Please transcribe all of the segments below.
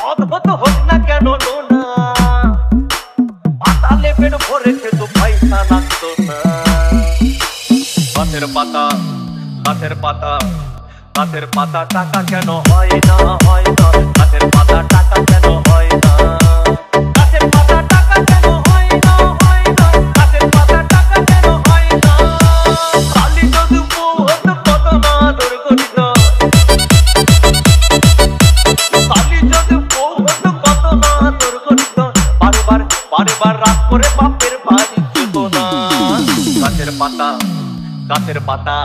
অদ্ভুত হোক না কেন নোনা, পাতালে পেট ভরে খেত পয়সা লাগতো না। গাছের পাতা গাছের পাতা গাছের পাতা টাকা কেন হয় না, হয় না। গাছের পাতা টাকা কেন হয় না, গাছের পাতা টাকা কেন হয় না, হয় না। গাছের পাতা টাকা কেন হয় না। কালি যদি বউ হতো কত না দুর্গঠিত, কালি যদি বউ হতো কত না দুর্গঠিত। বারবার বারবার রাত করে বাপের বাড়ি যেত না। গাছের পাতা গাছের পাতা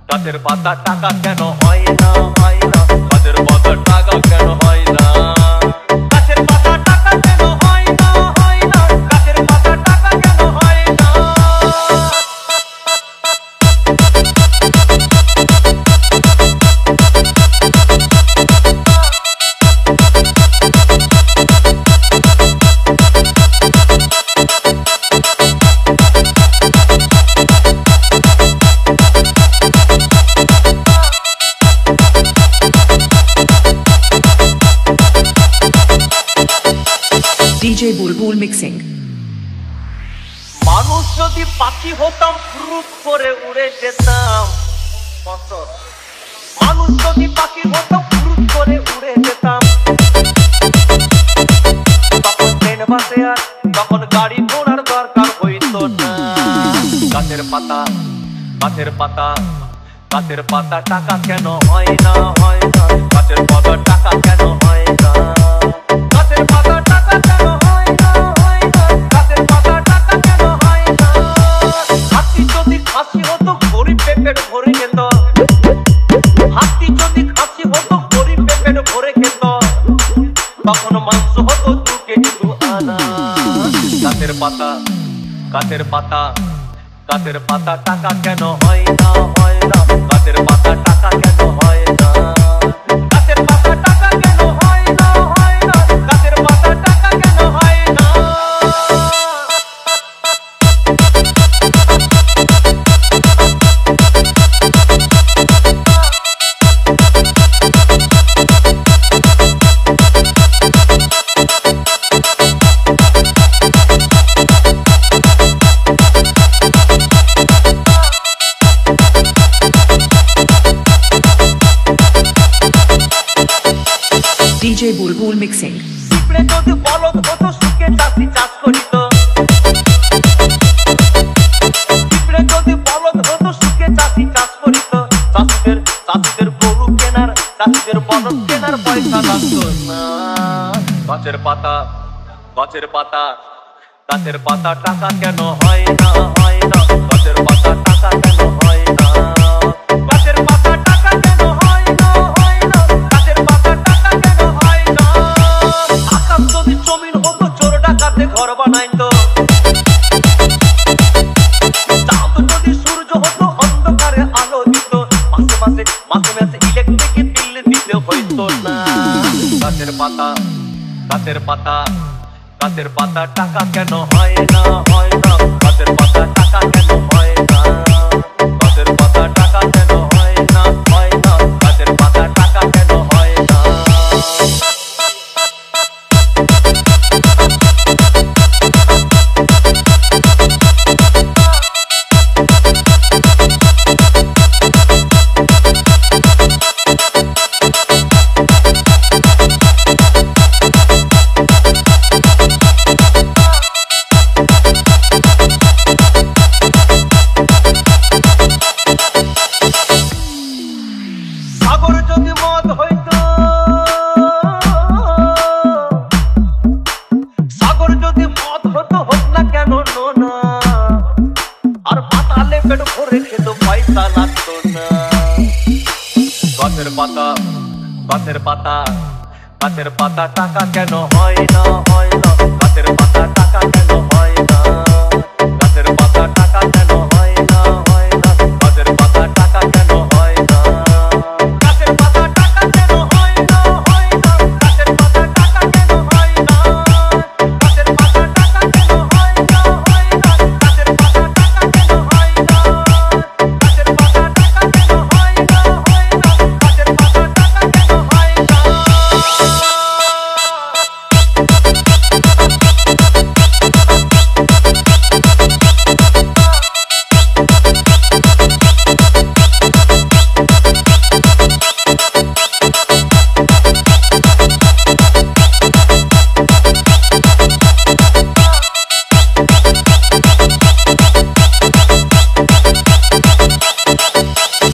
গাছের পাতা টাকা কেন হয় না, হয় না। গাছের পাতা টাকা কেন হয় না, গাছের পাতা টাকা কেন হয় না, হয় না। গাছের পাতা টাকা কেন হয় না। DJ Bulbul Mixing। মানুষ যদি পাখি হতাম ফুরুত করে উড়ে যেতাম, মানুষ যদি পাখি হতাম ফুরুত করে উড়ে যেতাম। তখন ট্রেন বাসে আর তখন গাড়ি ঘোড়ার দরকার হইতো না। গাছের পাতা গাছের পাতা গাছের পাতা টাকা কেন হয় না, হয় না। গাছের পাতা টাকা কেন হয় না, গাছের পাতা টাকা কেন হয় না, হয় না। গাছের পাতা টাকা কেন হয় না। হাতি যদি খাসি হতো গরিব পেট ভরে খেত, হাতি যদি খাসি হতো গরিব পেট ভরে খেত। তখন মাংস হতো 2 কেজি 2 আনা। গাছের পাতা গাছের পাতা গাছের পাতা টাকা কেন হয় না, হয় না। গাছের পাতা টাকা কেন হয় না, গাছের পাতা টাকা কেন হয় না, হয় না। গাছের পাতা টাকা কেন হয় না। DJ Bulbul Mixing। পিঁপড়ে যদি বলদ হতো সুখে চাষি চাষ করিত, পিঁপড়ে যদি বলদ হতো সুখে চাষি চাষ করিত। চাষিদের গরু কেনার চাষিদের বলদ কেনার পয়সা লাগতো না। গাছের পাতা গাছের পাতা গাছের পাতা টাকা কেন হয় না, হয় না। গাছের পাতা টাকা কেন হয় না, গাছের পাতা টাকা কেন হয় না, হয় না। গাছের পাতা টাকা কেন হয় না। আকাশ যদি জমিন হতো চোর ডাকাতে ঘর বানাইতো, চাঁদ যদি সূর্য হতো অন্ধকারে আলো দিত। মাসে মাসে মাসে মাসে ইলেকট্রিক বিল দিতে হইতো না। গাছের পাতা গাছের পাতা গাছের পাতা টাকা কেন হয় না, হয় না। গাছের পাতা টাকা কেন হয় না, গাছের পাতা টাকা কেন হয় না, হয় না। গাছের পাতা টাকা কেন হয় না। সাগর যদি মদ হইতো, সাগর যদি মদ হতো হোক না কেন নোনা, আর পাতালে পেট ভরে খেত পয়সা লাগতো না। গাছের পাতা গাছের পাতা গাছের পাতা টাকা কেন হয় না, হয় না। গাছের পাতা টাকা কেন হয়